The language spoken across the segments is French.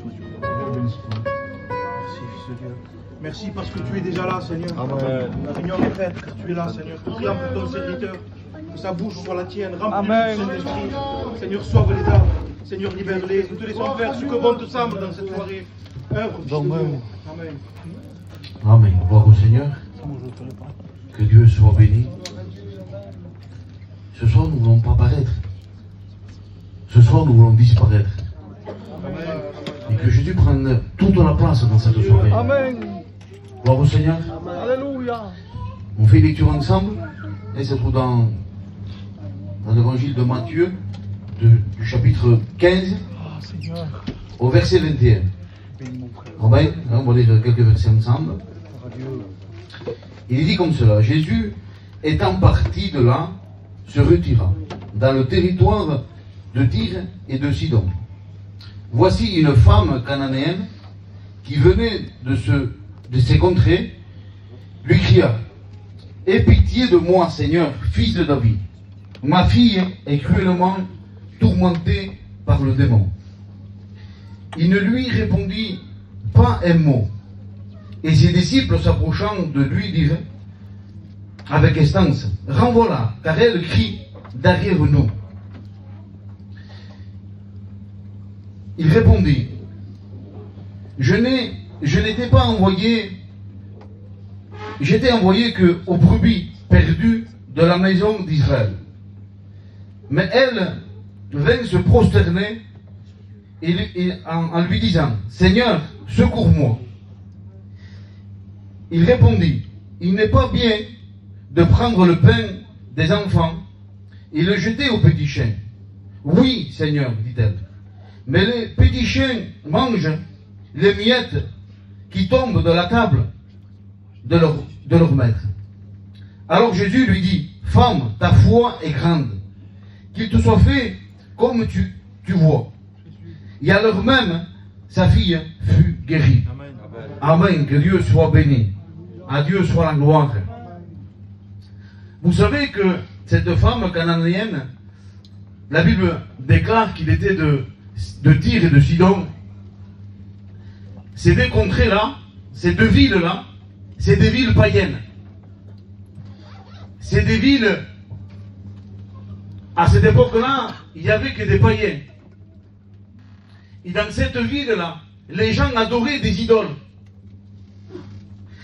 Fils de Dieu. Merci parce que tu es déjà là, Seigneur. Amen. La réunion est faite car tu es là, Seigneur. Prions pour ton serviteur. Que sa bouche soit la tienne. Remplis Amen. du Saint-Esprit. Seigneur, sauve les âmes. Seigneur, libère-les. Nous te laissons faire ce que bon te semble dans cette soirée. Œuvre, Fils de Dieu. Amen. Amen. Gloire au Seigneur. Que Dieu soit béni. Ce soir, nous ne voulons pas paraître. Ce soir, nous voulons disparaître. Et que Jésus prenne toute la place dans cette soirée. Amen. Gloire au Seigneur. Alléluia. On fait lecture ensemble. Et c'est tout dans l'évangile de Matthieu, du chapitre 15 au verset 21. Amen. On va lire quelques versets ensemble. Il est dit comme cela. Jésus, étant parti de là, se retira dans le territoire de Tyr et de Sidon. Voici une femme cananéenne qui venait de ces contrées, lui cria: aie pitié de moi, Seigneur, fils de David. Ma fille est cruellement tourmentée par le démon. Il ne lui répondit pas un mot. Et ses disciples, s'approchant de lui, dirent avec instance: renvoie-la, car elle crie derrière nous. Il répondit: je n'étais pas envoyé, j'étais envoyé que aux brebis perdues de la maison d'Israël. Mais elle vint se prosterner en lui disant: Seigneur, secours-moi. Il répondit: il n'est pas bien de prendre le pain des enfants et le jeter aux petits chiens. Oui, Seigneur, dit-elle, mais les petits chiens mangent les miettes qui tombent de la table de leur maître. Alors Jésus lui dit: femme, ta foi est grande, qu'il te soit fait comme tu vois. Et à l'heure même, sa fille fut guérie. Amen. Amen. Que Dieu soit béni. À Dieu soit la gloire. Vous savez que cette femme cananéenne, la Bible déclare qu'il était de Tyr et de Sidon. Ces deux contrées-là, ces deux villes-là, c'est des villes païennes. C'est des villes, à cette époque-là, il n'y avait que des païens. Et dans cette ville-là, les gens adoraient des idoles.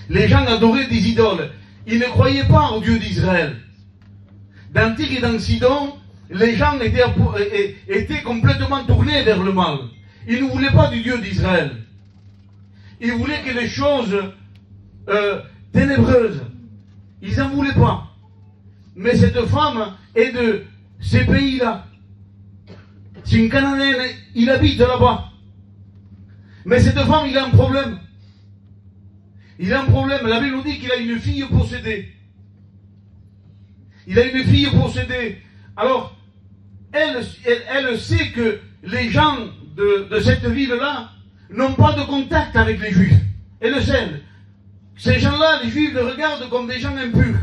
Les gens adoraient des idoles. Ils ne croyaient pas au Dieu d'Israël. Dans Tyr et dans Sidon, les gens étaient complètement tournés vers le mal. Ils ne voulaient pas du Dieu d'Israël. Ils voulaient que les choses ténébreuses. Ils n'en voulaient pas. Mais cette femme est de ces pays-là. C'est une Cananéenne, il habite là-bas. Mais cette femme, il a un problème. Il a un problème. La Bible nous dit qu'il a une fille possédée. Il a une fille possédée. Alors, elle sait que les gens de cette ville-là n'ont pas de contact avec les Juifs. Elle le sait. Ces gens-là, les Juifs, les regardent comme des gens impurs.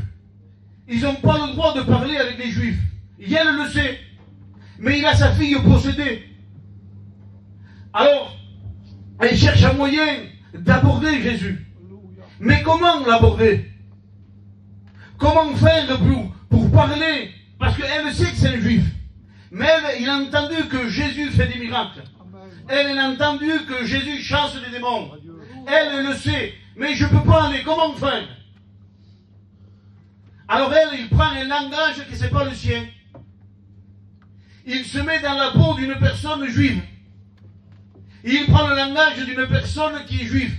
Ils n'ont pas le droit de parler avec les Juifs. Et elle le sait. Mais il a sa fille possédée. Alors, elle cherche un moyen d'aborder Jésus. Mais comment l'aborder? Comment faire pour parler? Parce qu'elle sait que c'est un juif. Mais il a entendu que Jésus fait des miracles. Elle a entendu que Jésus chasse les démons. Elle le sait. Mais je ne peux pas aller. Comment faire? Alors il prend un langage qui n'est pas le sien. Il se met dans la peau d'une personne juive. Il prend le langage d'une personne qui est juive.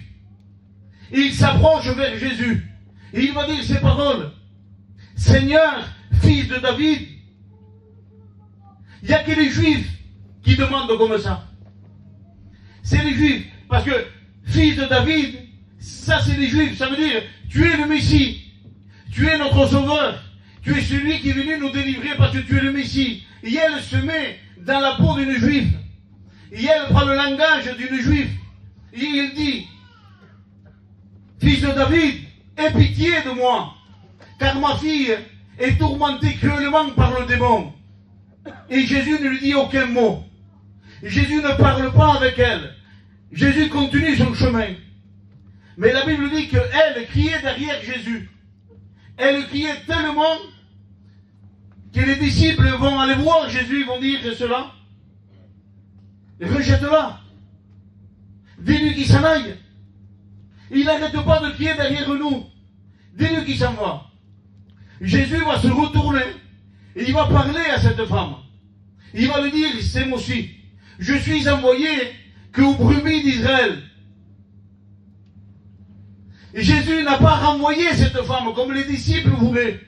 Il s'approche vers Jésus. Et il va dire ces paroles: Seigneur, fils de David. Il n'y a que les Juifs qui demandent comme ça. C'est les Juifs. Parce que fils de David, ça c'est les Juifs. Ça veut dire, tu es le Messie. Tu es notre sauveur. Tu es celui qui est venu nous délivrer parce que tu es le Messie. Et elle se met dans la peau d'une Juive. Et elle prend le langage d'une Juive. Et il dit: fils de David, aie pitié de moi, car ma fille est tourmentée cruellement par le démon. Et Jésus ne lui dit aucun mot. Jésus ne parle pas avec elle. Jésus continue son chemin. Mais la Bible dit qu'elle criait derrière Jésus. Elle criait tellement que les disciples vont aller voir Jésus, ils vont dire cela. Rejette-la. Dis-lui qu'il s'en aille. Il n'arrête pas de crier derrière nous. Dis-lui qu'il s'en va. Jésus va se retourner et il va parler à cette femme. Il va lui dire, c'est moi aussi. Je suis envoyé que aux brebis d'Israël. Et Jésus n'a pas renvoyé cette femme comme les disciples voulaient.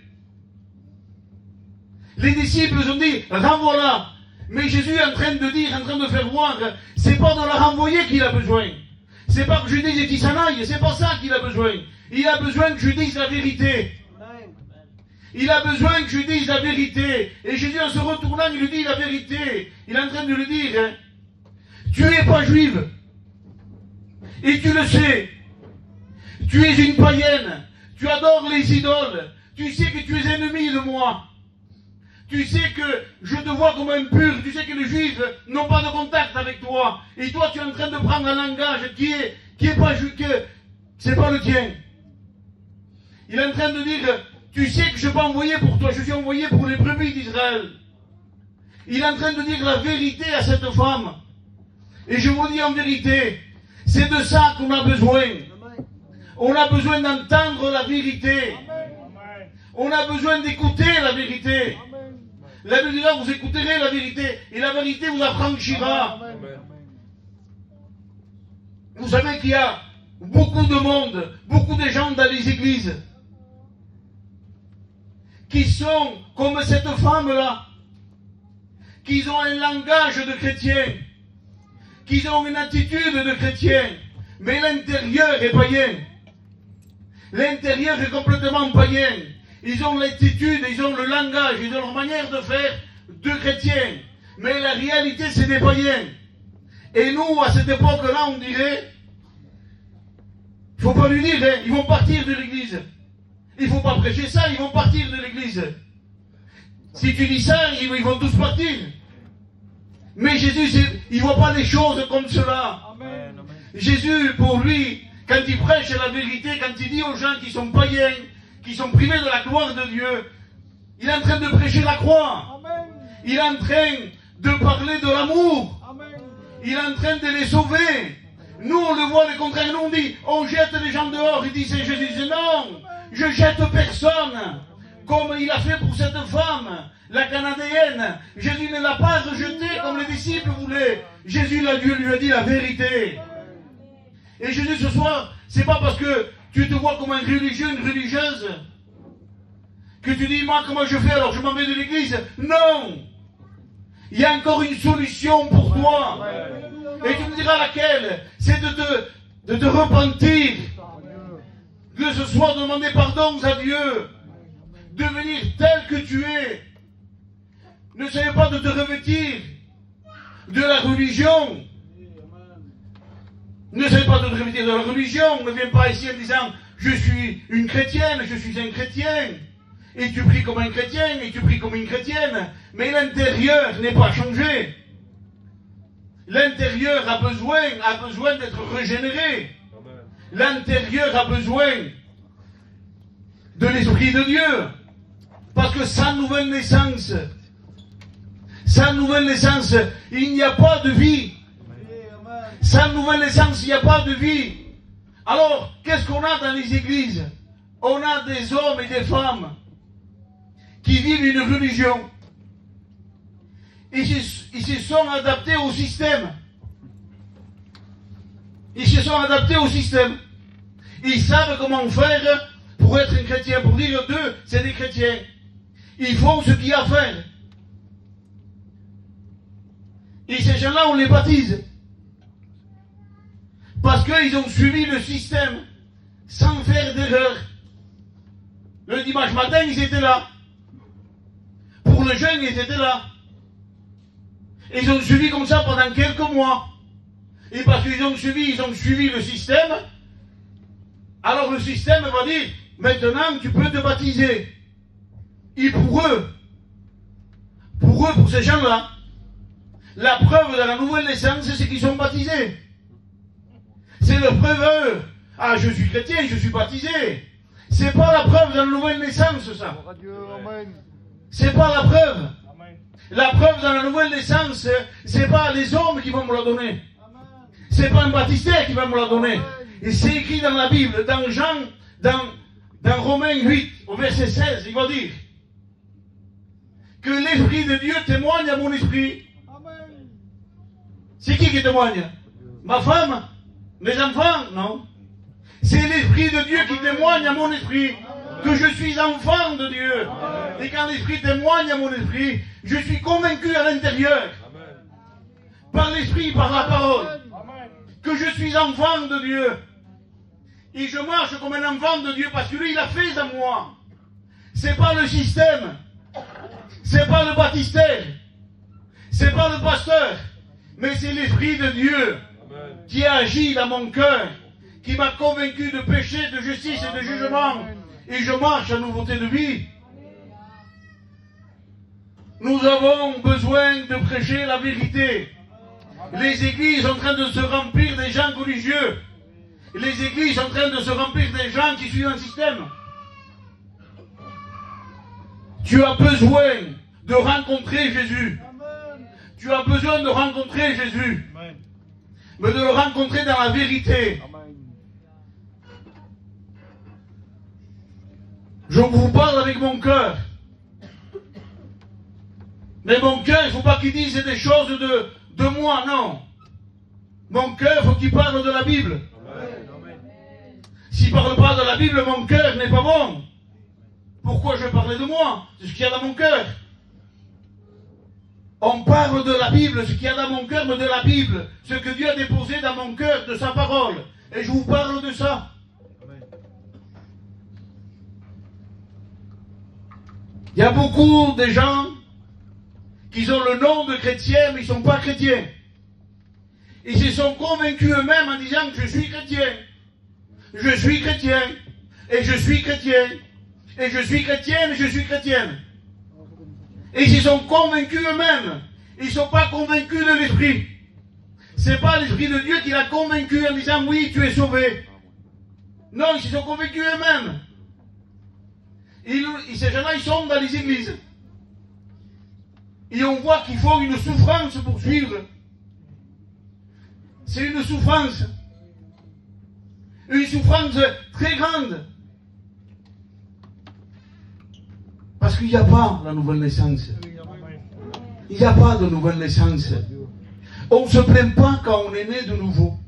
Les disciples ont dit, renvoie-la. Mais Jésus est en train de dire, en train de faire voir, c'est pas de la renvoyer qu'il a besoin. C'est pas que je dise qu'il s'en aille, c'est pas ça qu'il a besoin. Il a besoin que je dise la vérité. Il a besoin que je dise la vérité. Et Jésus, en se retournant, il lui dit la vérité. Il est en train de lui dire, hein, tu n'es pas juive. Et tu le sais. Tu es une païenne. Tu adores les idoles. Tu sais que tu es ennemi de moi. Tu sais que je te vois comme impur. Tu sais que les juifs n'ont pas de contact avec toi. Et toi, tu es en train de prendre un langage qui est pas juif, c'est pas le tien. Il est en train de dire, tu sais que je ne suis pas envoyé pour toi, je suis envoyé pour les brebis d'Israël. Il est en train de dire la vérité à cette femme. Et je vous dis en vérité, c'est de ça qu'on a besoin. On a besoin d'entendre la vérité. On a besoin d'écouter la vérité. La Bible dit là, vous écouterez la vérité, et la vérité vous affranchira. Vous savez qu'il y a beaucoup de monde, beaucoup de gens dans les églises, qui sont comme cette femme-là, qui ont un langage de chrétien, qui ont une attitude de chrétien, mais l'intérieur est païen. L'intérieur est complètement païen. Ils ont l'attitude, ils ont le langage, ils ont leur manière de faire de chrétiens. Mais la réalité, c'est des païens. Et nous, à cette époque-là, on dirait, il ne faut pas lui dire, hein, ils vont partir de l'église. Il ne faut pas prêcher ça, ils vont partir de l'église. Si tu dis ça, ils vont tous partir. Mais Jésus, il ne voit pas les choses comme cela. Amen. Jésus, pour lui, quand il prêche la vérité, quand il dit aux gens qui sont païens, qui sont privés de la gloire de Dieu, il est en train de prêcher la croix. Amen. Il est en train de parler de l'amour. Amen. Il est en train de les sauver. Nous, on le voit le contraire. Nous, on dit, on jette les gens dehors. Il dit, c'est Jésus. Il dit, non, je jette personne. Comme il a fait pour cette femme, la Canadéenne. Jésus ne l'a pas rejetée comme les disciples voulaient. Jésus, Dieu lui a dit la vérité. Et Jésus, ce soir, c'est pas parce que tu te vois comme un religieux, une religieuse, que tu dis, moi, comment je fais, alors je m'en vais de l'église. Non! Il y a encore une solution pour toi. Et tu me diras laquelle? C'est de te repentir. Que ce soit demander pardon à Dieu. Devenir tel que tu es. Ne savez pas de te revêtir de la religion. Ne savez pas de te revêtir de la religion. Ne viens pas ici en disant, je suis une chrétienne, je suis un chrétien. Et tu pries comme un chrétien, et tu pries comme une chrétienne. Mais l'intérieur n'est pas changé. L'intérieur a besoin d'être régénéré. L'intérieur a besoin de l'Esprit de Dieu. Parce que sans nouvelle naissance, il n'y a pas de vie. Sans nouvelle naissance, il n'y a pas de vie. Alors, qu'est-ce qu'on a dans les églises? On a des hommes et des femmes qui vivent une religion. Ils se sont adaptés au système. Ils se sont adaptés au système. Ils savent comment faire pour être un chrétien. Pour dire d'eux, c'est des chrétiens. Ils font ce qu'il y a à faire. Et ces gens-là, on les baptise. Parce qu'ils ont suivi le système sans faire d'erreur. Le dimanche matin, ils étaient là. Pour le jeûne, ils étaient là. Et ils ont suivi comme ça pendant quelques mois. Et parce qu'ils ont suivi le système, alors le système va dire, maintenant tu peux te baptiser. Et pour ces gens-là, la preuve de la nouvelle naissance, c'est qu'ils sont baptisés. C'est leur preuve à eux. Ah, je suis chrétien, je suis baptisé. C'est pas la preuve de la nouvelle naissance, ça. C'est pas la preuve. La preuve dans la nouvelle naissance, c'est pas les hommes qui vont me la donner. C'est pas un baptisé qui va me la donner. Et c'est écrit dans la Bible, dans Jean, dans Romains 8, au verset 16, il va dire que l'Esprit de Dieu témoigne à mon esprit. C'est qui témoigne? Ma femme? Mes enfants? Non. C'est l'Esprit de Dieu qui témoigne à mon esprit que je suis enfant de Dieu. Et quand l'Esprit témoigne à mon esprit, je suis convaincu à l'intérieur, par l'Esprit, par la parole, que je suis enfant de Dieu. Et je marche comme un enfant de Dieu parce que lui, il a fait à moi. C'est pas le système. C'est pas le baptistère. C'est pas le pasteur. Mais c'est l'Esprit de Dieu qui agit dans mon cœur, qui m'a convaincu de péché, de justice et de jugement. Et je marche à nouveauté de vie. Nous avons besoin de prêcher la vérité. Les églises sont en train de se remplir des gens religieux. Les églises sont en train de se remplir des gens qui suivent un système. Tu as besoin de rencontrer Jésus. Tu as besoin de rencontrer Jésus. Mais de le rencontrer dans la vérité. Je vous parle avec mon cœur. Mais mon cœur, il ne faut pas qu'il dise des choses de moi, non. Mon cœur, il faut qu'il parle de la Bible. S'il ne parle pas de la Bible, mon cœur n'est pas bon. Pourquoi je parlais de moi? C'est ce qu'il y a dans mon cœur. On parle de la Bible, ce qu'il y a dans mon cœur, mais de la Bible. Ce que Dieu a déposé dans mon cœur, de sa parole. Et je vous parle de ça. Il y a beaucoup de gens qui ont le nom de chrétiens, mais ils ne sont pas chrétiens. Ils se sont convaincus eux-mêmes en disant que je suis chrétien. Je suis chrétien. Et je suis chrétien. Et je suis chrétienne, et je suis chrétienne. Et ils se sont convaincus eux-mêmes. Ils ne sont pas convaincus de l'Esprit. Ce n'est pas l'Esprit de Dieu qui l'a convaincu en disant oui, tu es sauvé. Non, ils se sont convaincus eux-mêmes. Ces gens-là, ils sont dans les églises. Et on voit qu'ils font une souffrance pour suivre. C'est une souffrance. Une souffrance très grande. Parce qu'il n'y a pas la nouvelle naissance. Il n'y a pas de nouvelle naissance. On ne se plaint pas quand on est né de nouveau.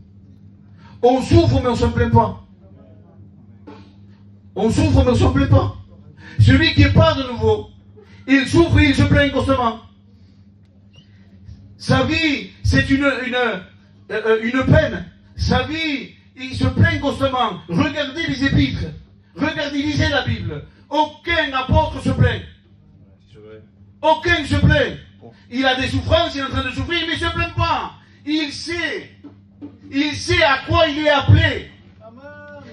On souffre mais on ne se plaint pas. On souffre mais on ne se plaint pas. Celui qui n'est pas de nouveau, il souffre et il se plaint constamment. Sa vie, c'est une peine. Sa vie, il se plaint constamment. Regardez les épîtres. Regardez, lisez la Bible. Aucun apôtre se plaint. Aucun se plaint. Il a des souffrances, il est en train de souffrir, mais il ne se plaint pas. Il sait à quoi il est appelé.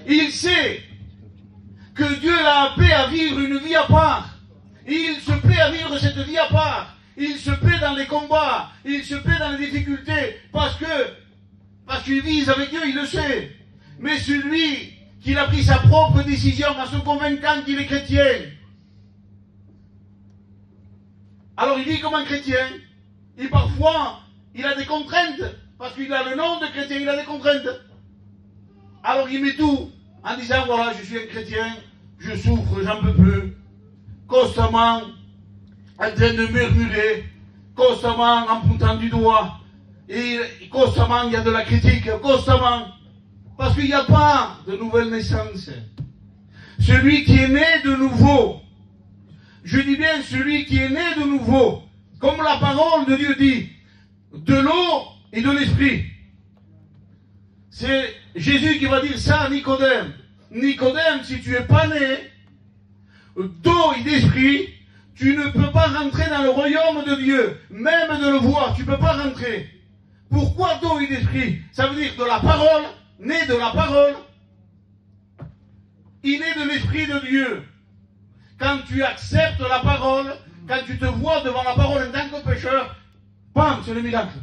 Il sait que Dieu l'a appelé à vivre une vie à part. Il se plaît à vivre cette vie à part. Il se plaît dans les combats. Il se plaît dans les difficultés. Parce qu'il vise avec Dieu, il le sait. Mais celui qui a pris sa propre décision en se convainquant qu'il est chrétien, alors il vit comme un chrétien. Et parfois, il a des contraintes. Parce qu'il a le nom de chrétien, il a des contraintes. Alors il met tout en disant, voilà, je suis un chrétien, je souffre, j'en peux plus. Constamment en train de murmurer, constamment en pointant du doigt. Et constamment, il y a de la critique, constamment. Parce qu'il n'y a pas de nouvelle naissance. Celui qui est né de nouveau, je dis bien celui qui est né de nouveau, comme la parole de Dieu dit, de l'eau et de l'esprit. C'est Jésus qui va dire ça à Nicodème. Nicodème, si tu n'es pas né d'eau et d'esprit, tu ne peux pas rentrer dans le royaume de Dieu. Même de le voir, tu ne peux pas rentrer. Pourquoi d'eau et d'esprit? Ça veut dire de la parole, né de la parole. Il est de l'esprit de Dieu. Quand tu acceptes la parole, quand tu te vois devant la parole en tant que pécheur, bam, c'est le miracle.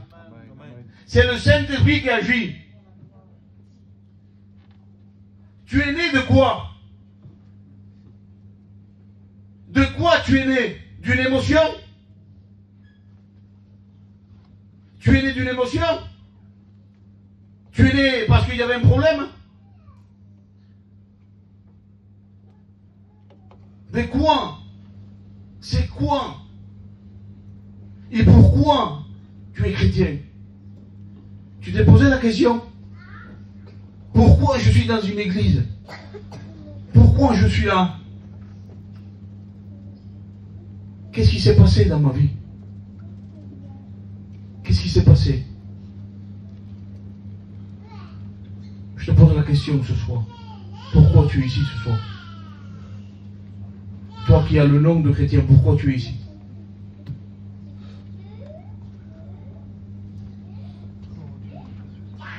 C'est le Saint-Esprit qui agit. Tu es né de quoi? De quoi tu es né? D'une émotion? Tu es né d'une émotion? Tu es né parce qu'il y avait un problème? De quoi? C'est quoi? Et pourquoi tu es chrétien? Tu t'es posé la question? Pourquoi je suis dans une église? Pourquoi je suis là? Qu'est-ce qui s'est passé dans ma vie? Qu'est-ce qui s'est passé? Je te pose la question ce soir. Pourquoi tu es ici ce soir? Toi qui as le nom de chrétien, pourquoi tu es ici?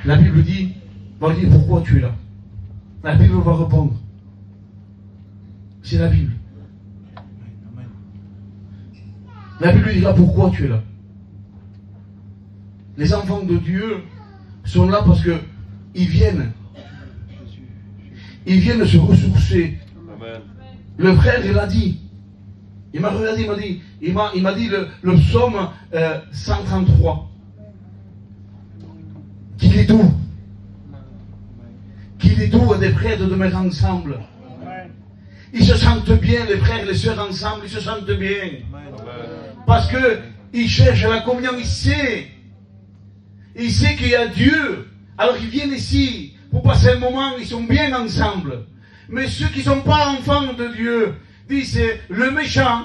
La Bible dit, va dire pourquoi tu es là. La Bible va répondre. C'est la Bible. La Bible dira pourquoi tu es là. Les enfants de Dieu sont là parce que ils viennent se ressourcer. Amen. Le frère, il a dit, il m'a regardé, il m'a dit le psaume 133. Qu'il est doux. Qu'il est doux à des frères de mettre ensemble. Ils se sentent bien, les frères et les sœurs ensemble, ils se sentent bien. Parce que ils cherchent la communion, ils savent qu'il y a Dieu. Alors ils viennent ici pour passer un moment, ils sont bien ensemble. Mais ceux qui ne sont pas enfants de Dieu disent le méchant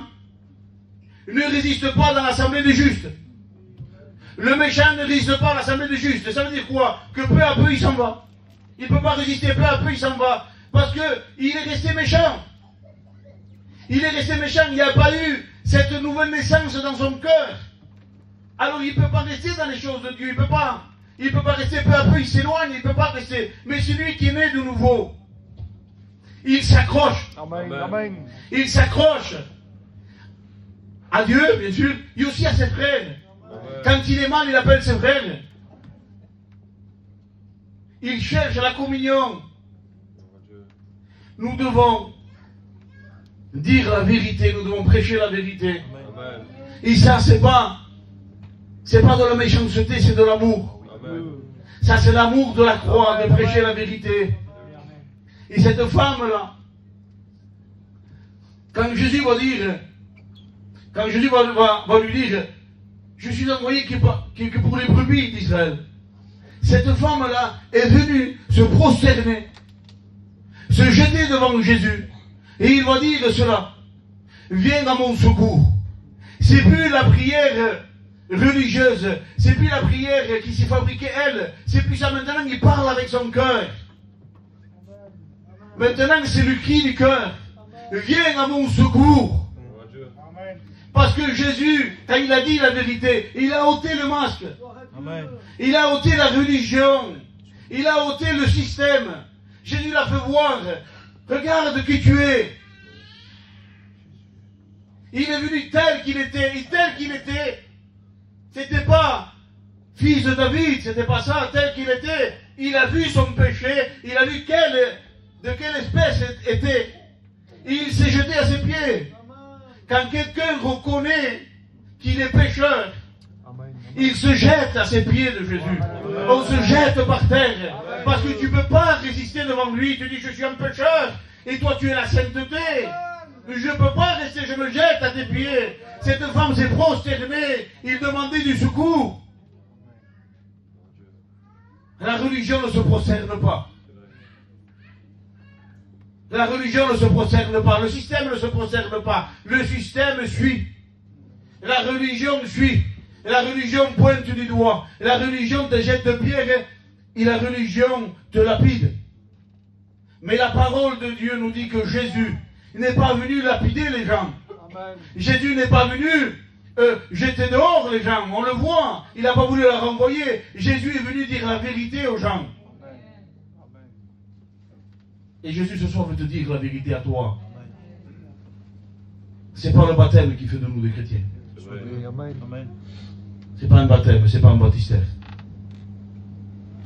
ne résiste pas dans l'assemblée des justes. Le méchant ne résiste pas à l'assemblée des justes. Ça veut dire quoi? Que peu à peu il s'en va. Il ne peut pas résister, peu à peu il s'en va. Parce qu'il est resté méchant. Il est resté méchant, il n'y a pas eu cette nouvelle naissance dans son cœur. Alors il ne peut pas rester dans les choses de Dieu, il ne peut pas. Il ne peut pas rester, peu à peu il s'éloigne, il ne peut pas rester. Mais celui qui est né de nouveau, il s'accroche. Amen. Il s'accroche à Dieu, bien sûr, et aussi à ses frères. Quand il est mal, il appelle ses frères. Il cherche la communion. Nous devons dire la vérité, nous devons prêcher la vérité. Amen. Et ça, c'est pas de la méchanceté, c'est de l'amour. Ça, c'est l'amour de la croix, de prêcher la vérité. Et cette femme-là, quand Jésus va lui dire, je suis envoyé que pour les brebis d'Israël. Cette femme-là est venue se prosterner, se jeter devant Jésus. Et il va dire cela. Viens à mon secours. C'est plus la prière religieuse. C'est plus la prière qui s'est fabriquée elle. C'est plus ça maintenant, il parle avec son cœur. Maintenant, c'est le cri du cœur. Viens à mon secours. Parce que Jésus, quand il a dit la vérité, il a ôté le masque. Amen. Il a ôté la religion. Il a ôté le système. Jésus l'a fait voir. Regarde qui tu es. Il est venu tel qu'il était. Et tel qu'il était, c'était pas fils de David, c'était pas ça, tel qu'il était. Il a vu son péché. Il a vu de quelle espèce était. Et il s'est jeté à ses pieds. Quand quelqu'un reconnaît qu'il est pécheur, il se jette à ses pieds de Jésus. On se jette par terre. Parce que tu ne peux pas résister devant lui. Tu dis, je suis un pécheur. Et toi, tu es la sainteté. Je ne peux pas rester, je me jette à tes pieds. Cette femme s'est prosternée. Il demandait du secours. La religion ne se prosterne pas. La religion ne se prosterne pas. Le système ne se prosterne pas. Le système suit. La religion suit. La religion pointe du doigt. La religion te jette de pierre et la religion te lapide. Mais la parole de Dieu nous dit que Jésus n'est pas venu lapider les gens. Amen. Jésus n'est pas venu jeter dehors les gens. On le voit. Il n'a pas voulu la renvoyer. Jésus est venu dire la vérité aux gens. Amen. Et Jésus ce soir veut te dire la vérité à toi. C'est pas le baptême qui fait de nous des chrétiens. Amen. C'est pas un baptême, c'est pas un baptistère.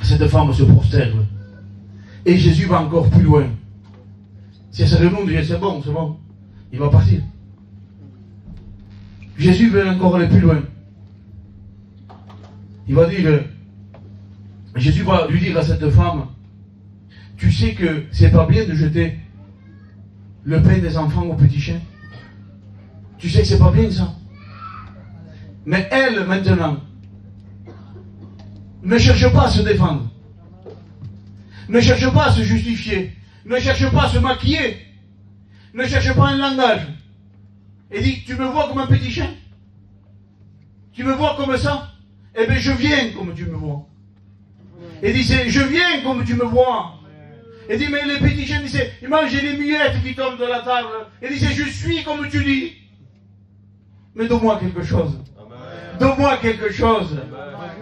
Cette femme se prosterne. Et Jésus va encore plus loin. Si ça nous dit c'est bon, il va partir. Jésus veut encore aller plus loin. Il va dire, Jésus va lui dire à cette femme, tu sais que c'est pas bien de jeter le pain des enfants aux petits chiens. Tu sais que c'est pas bien ça. Mais elle, maintenant, ne cherche pas à se défendre. Ne cherche pas à se justifier. Ne cherche pas à se maquiller. Ne cherche pas un langage. Et dit, tu me vois comme un petit chien? Tu me vois comme ça? Eh bien, je viens comme tu me vois. Et dit, je viens comme tu me vois. Et dit, mais les petits chiens, ils mangent les miettes qui tombent de la table. Et dit, je suis comme tu dis. Mais donne-moi quelque chose. Donne-moi quelque chose.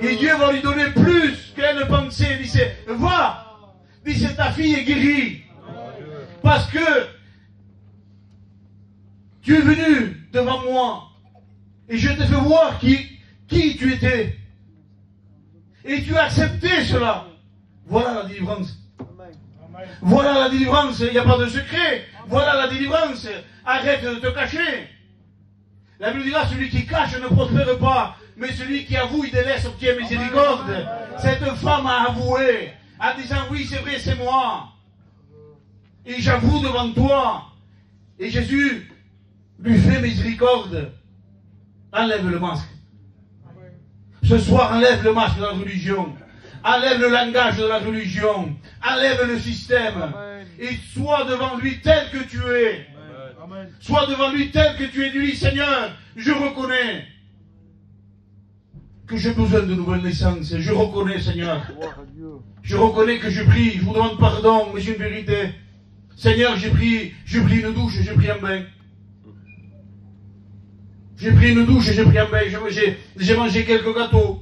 Et Dieu va lui donner plus qu'elle pensait. Il dit, va. Il dit, ta fille est guérie. Parce que tu es venu devant moi. Et je t'ai fait voir qui tu étais. Et tu as accepté cela. Voilà la délivrance. Voilà la délivrance. Il n'y a pas de secret. Voilà la délivrance. Arrête de te cacher. La Bible dira, celui qui cache ne prospère pas. Mais celui qui avoue, il délaisse, obtient miséricorde. Cette femme a avoué. En disant, oui, c'est vrai, c'est moi. Et j'avoue devant toi. Et Jésus lui fait miséricorde. Enlève le masque. Ce soir, enlève le masque de la religion. Enlève le langage de la religion. Enlève le système. Et sois devant lui tel que tu es. Sois devant lui tel que tu es. Lui, Seigneur, je reconnais que j'ai besoin de nouvelle naissance. Je reconnais, Seigneur. Je reconnais que je prie. Je vous demande pardon, mais c'est une vérité. Seigneur, j'ai pris une douche, j'ai pris un bain. J'ai pris une douche, j'ai pris un bain. J'ai mangé quelques gâteaux.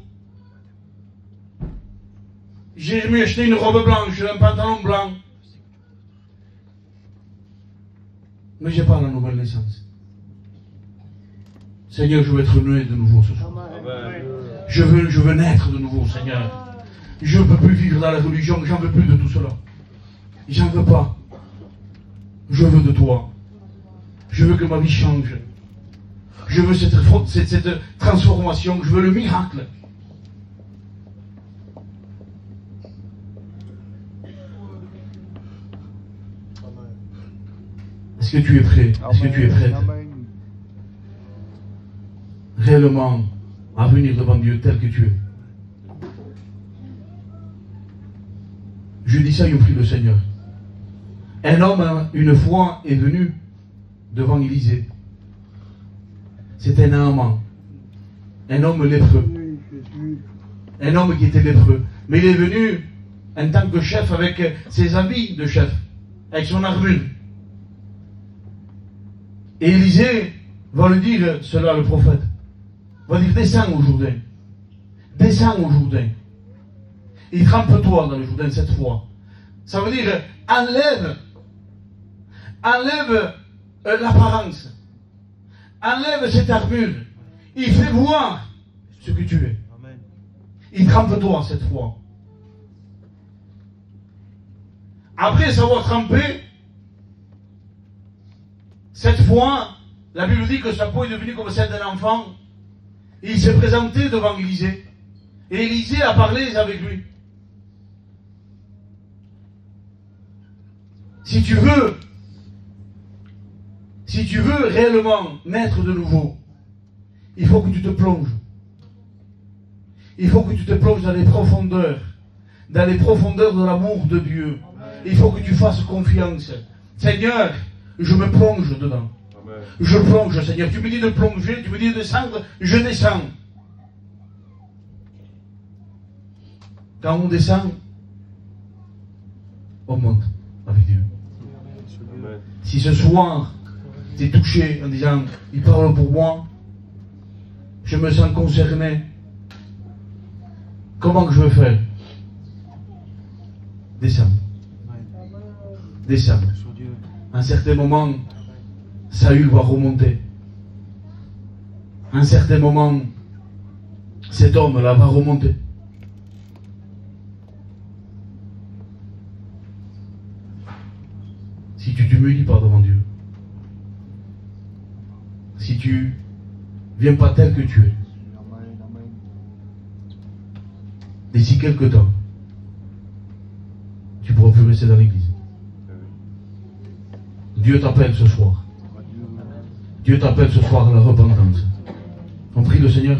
J'ai acheté une robe blanche, un pantalon blanc. Mais j'ai pas la nouvelle naissance. Seigneur, je veux être né de nouveau ce soir. Je veux naître de nouveau, Seigneur. Je ne peux plus vivre dans la religion, j'en veux plus de tout cela. J'en veux pas. Je veux de toi. Je veux que ma vie change. Je veux cette transformation. Je veux le miracle. Est-ce que tu es prêt? Est-ce que tu es prête? Réellement à venir devant Dieu tel que tu es. Je dis ça et on prie le Seigneur. Un homme, une fois, est venu devant Élisée. C'était Naaman. Un homme lépreux. Un homme qui était lépreux. Mais il est venu en tant que chef avec ses habits de chef, avec son armure. Et Élisée va lui dire cela, le prophète. Va dire, descends au Jourdain. Descends au Jourdain. Et trempe-toi dans le Jourdain cette fois. Ça veut dire, enlève l'apparence. Enlève cette armure. Il fait voir ce que tu es. Amen. Il trempe-toi cette fois. Après savoir tremper, cette fois, la Bible dit que sa peau est devenue comme celle d'un enfant. Et il s'est présenté devant Élisée. Et Élisée a parlé avec lui. Si tu veux réellement naître de nouveau, il faut que tu te plonges. Il faut que tu te plonges dans les profondeurs de l'amour de Dieu. Il faut que tu fasses confiance. Seigneur, je me plonge dedans. Amen. Je plonge, Seigneur. Tu me dis de plonger, tu me dis de descendre, je descends. Quand on descend, on monte avec Dieu. Amen. Si ce soir, tu es touché en disant, il parle pour moi, je me sens concerné, comment que je vais faire? Descends. Descends. À un certain moment, Saül va remonter. À un certain moment, cet homme-là va remonter. si tu ne t'humilies pas devant Dieu, si tu viens pas tel que tu es, d'ici quelque temps, tu ne pourras plus rester dans l'église. Dieu t'appelle ce soir. Dieu t'appelle ce soir à la repentance. On prie le Seigneur.